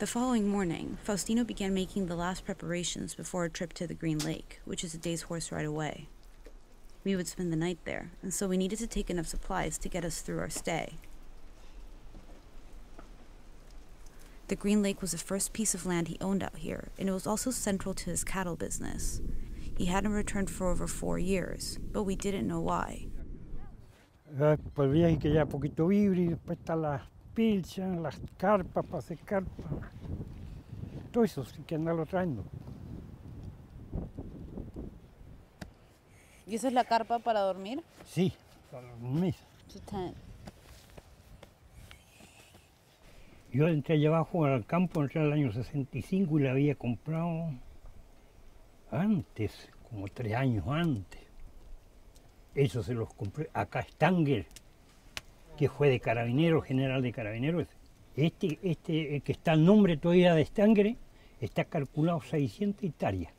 The following morning, Faustino began making the last preparations before a trip to the Green Lake, which is a day's horse ride away. We would spend the night there, and so we needed to take enough supplies to get us through our stay. The Green Lake was the first piece of land he owned out here, and it was also central to his cattle business. He hadn't returned for over 4 years, but we didn't know why. Pues viaje que ya poquito libre, y después están las pilchas, las carpas para hacer carpas. Todo eso sí que andarlo trayendo. ¿Y esa es la carpa para dormir? Sí, para dormir. It's a tent. Yo entré allá abajo al campo, entré en el año 65 y la había comprado antes, como 3 años antes. Eso se los compré acá Stanger, que fue de carabinero, general de carabineros. El que está el nombre todavía de Stanger, está calculado 600 hectáreas.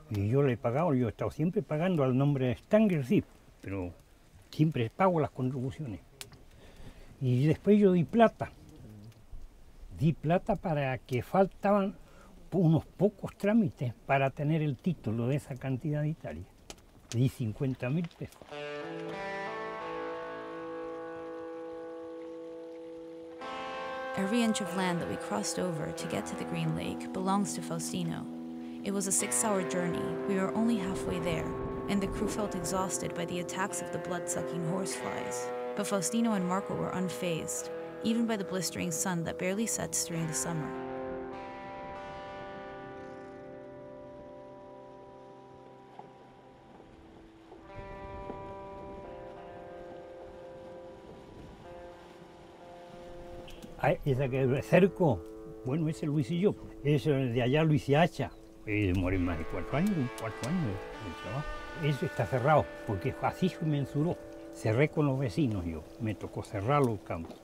Y yo le he pagado, yo he estado siempre pagando al nombre de Stanger, sí, pero siempre pago las contribuciones. Y después yo di plata. Di plata para que faltaban unos pocos trámites para tener el título de esa cantidad de hectáreas. Di 50.000 pesos. Every inch of land that we crossed over to get to the Green Lake belongs to Faustino. It was a 6-hour journey. We were only halfway there, and the crew felt exhausted by the attacks of the blood-sucking horseflies. But Faustino and Marco were unfazed, even by the blistering sun that barely sets during the summer. Esa que es cerco, bueno, ese lo hice yo. Eso de allá lo hice Hacha. Demoré más de 4 años, 4 años de trabajo. Eso está cerrado, porque así se mensuró. Cerré con los vecinos yo, me tocó cerrar los campos.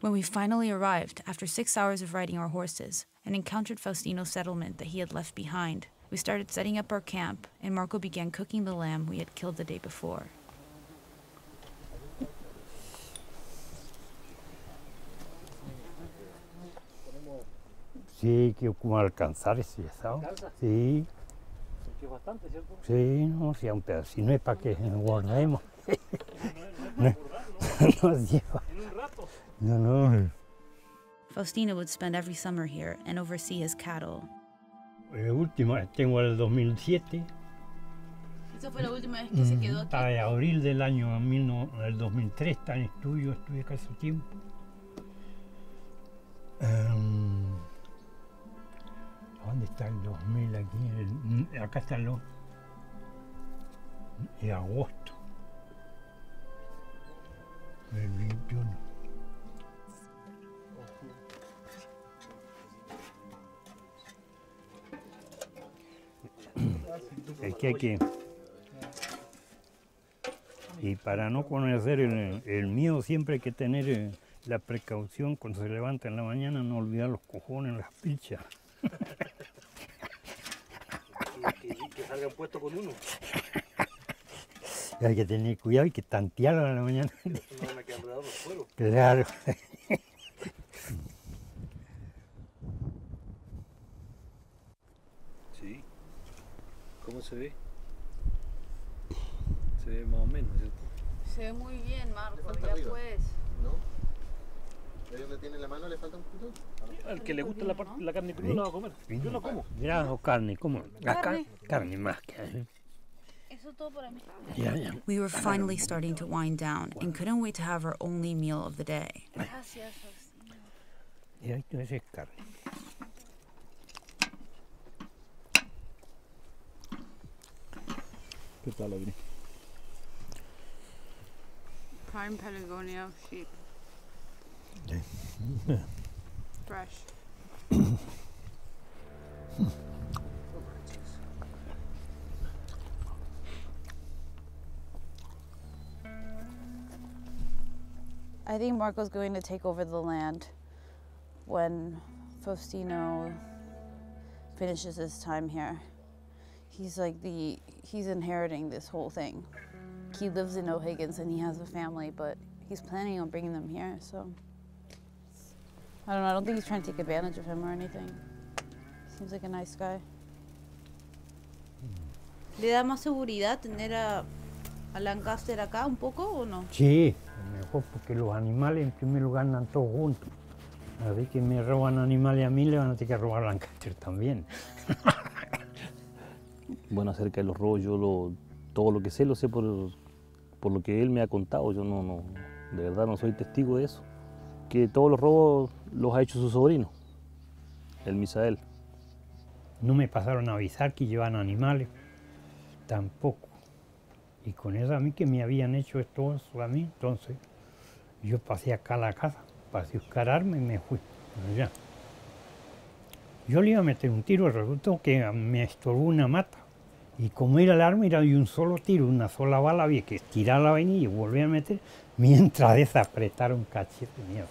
When we finally arrived, after 6 hours of riding our horses, and encountered Faustino's settlement that he had left behind, we started setting up our camp, and Marco began cooking the lamb we had killed the day before. Sí, que como alcanzar ese asado. Sí. Que es bastante, ¿cierto? Sí, no, si un pedacito no es para que nos guardemos. Nos lleva. En un rato. No. Faustino would spend every summer here and oversee his cattle. Última, tengo el 2007. ¿Esa fue la última vez que se quedó aquí? Hasta abril del año del 2003, está en estudio, estuve casi tiempo. ¿Dónde está el 2000 aquí? Acá está el de agosto del 21. Es que hay que... Y para no conocer el miedo siempre hay que tener la precaución cuando se levanta en la mañana, no olvidar los cojones, las pilchas. Que salgan puestos con uno. Hay que tener cuidado y que tantearlo en la mañana. No van a quedar enredados los cueros. Claro. Sí. ¿Cómo se ve? Se ve más o menos, ¿cierto? Se ve muy bien, Marco, falta ya arriba. pues. ¿No? ¿Ahí donde tiene la mano le falta un poquito? Al que le gusta la carne cruda la va a comer. Yo no como. Ya, o carne, ¿cómo? Carne más que... Eso todo para mí. Ya. We were finally starting to wind down and couldn't wait to have our only meal of the day. Gracias, Faustino. Y esto es carne. ¿Qué tal, Agri? Prime Patagonia sheep. Fresh. I think Marco's going to take over the land when Faustino finishes his time here. he's inheriting this whole thing. He lives in O'Higgins and he has a family, but he's planning on bringing them here, so. I don't know, I don't think he's trying to take advantage of him or anything. Seems like a nice guy. ¿Le da más seguridad tener a Lancaster acá un poco o no? Sí, mejor porque los animales en primer lugar andan todos juntos. Así que me roban animales a mí, le van a tener que robar a Lancaster también. Bueno, acerca de los robos, todo lo que sé lo sé por lo que él me ha contado. Yo de verdad no soy testigo de eso. Que todos los robos los ha hecho su sobrino, el Misael. No me pasaron a avisar que llevaban animales, tampoco. Y con eso a mí que me habían hecho esto a mí, entonces yo pasé acá a la casa, pasé a buscar armas y me fui allá. Yo le iba a meter un tiro, resultó que me estorbó una mata. Y como era el arma, era de un solo tiro, una sola bala, había que estirar la vainilla y volver a meter, mientras desapretaron cachete mierda.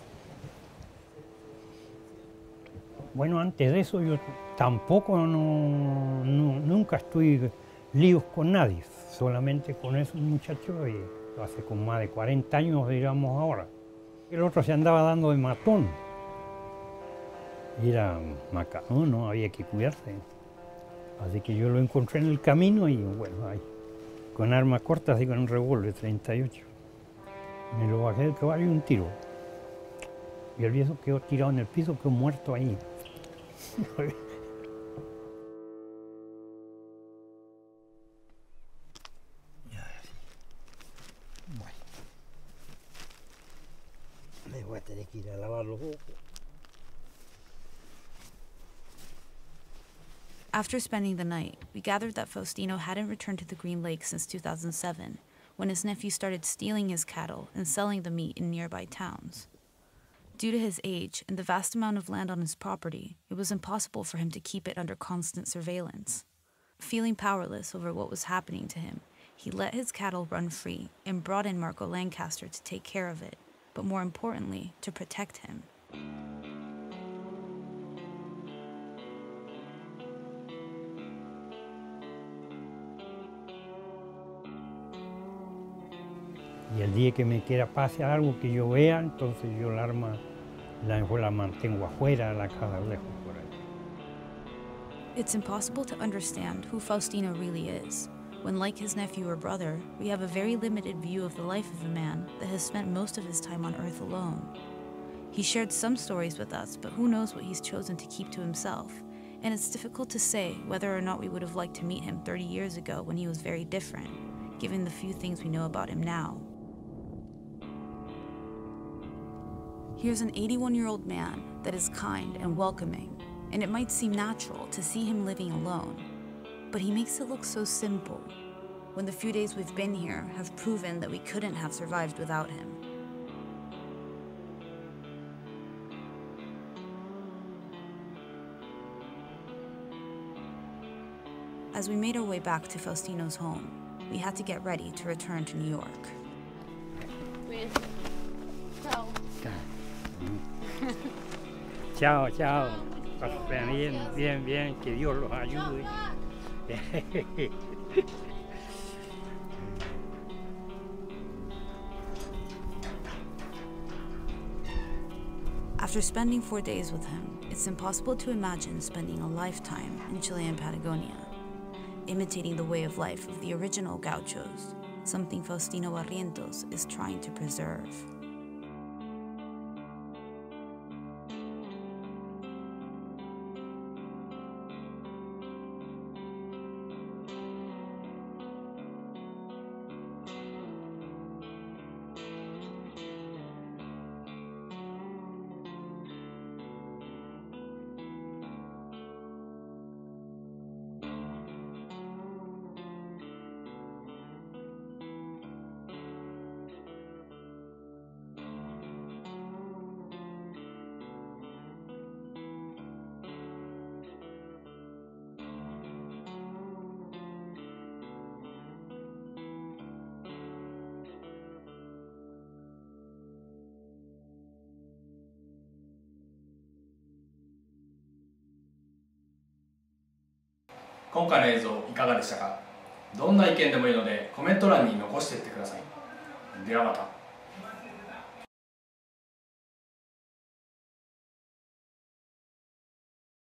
Bueno, antes de eso yo tampoco nunca estuve líos con nadie, solamente con esos muchachos y hace como más de 40 años, digamos ahora. El otro se andaba dando de matón. Y era macanón, ¿no? Había que cuidarse. Así que yo lo encontré en el camino y bueno, ahí, con armas cortas y con un revólver 38. Me lo bajé del caballo y un tiro. Y el viejo quedó tirado en el piso, quedó muerto ahí. Bueno, me voy a tener que ir a lavar los ojos. After spending the night, we gathered that Faustino hadn't returned to the Green Lake since 2007, when his nephew started stealing his cattle and selling the meat in nearby towns. Due to his age and the vast amount of land on his property, it was impossible for him to keep it under constant surveillance. Feeling powerless over what was happening to him, he let his cattle run free and brought in Marco Lancaster to take care of it, but more importantly, to protect him. Y el día que me quiera pase algo que yo vea, entonces yo el arma la mantengo afuera, la casa lejos por ahí. It's impossible to understand who Faustino really is, when like his nephew or brother, we have a very limited view of the life of a man that has spent most of his time on Earth alone. He shared some stories with us, but who knows what he's chosen to keep to himself, and it's difficult to say whether or not we would have liked to meet him 30 years ago when he was very different, given the few things we know about him now. Here's an 81-year-old man that is kind and welcoming, and it might seem natural to see him living alone, but he makes it look so simple, when the few days we've been here have proven that we couldn't have survived without him. As we made our way back to Faustino's home, we had to get ready to return to New York. Ciao. Chao, chao. Pasen bien, bien, bien. Que Dios los ayude. After spending 4 days with him, it's impossible to imagine spending a lifetime in Chilean Patagonia, imitating the way of life of the original gauchos, something Faustino Barrientos is trying to preserve. 今回の映像いかがでしたか？どんな意見でもいいのでコメント欄に残していってください。ではまた。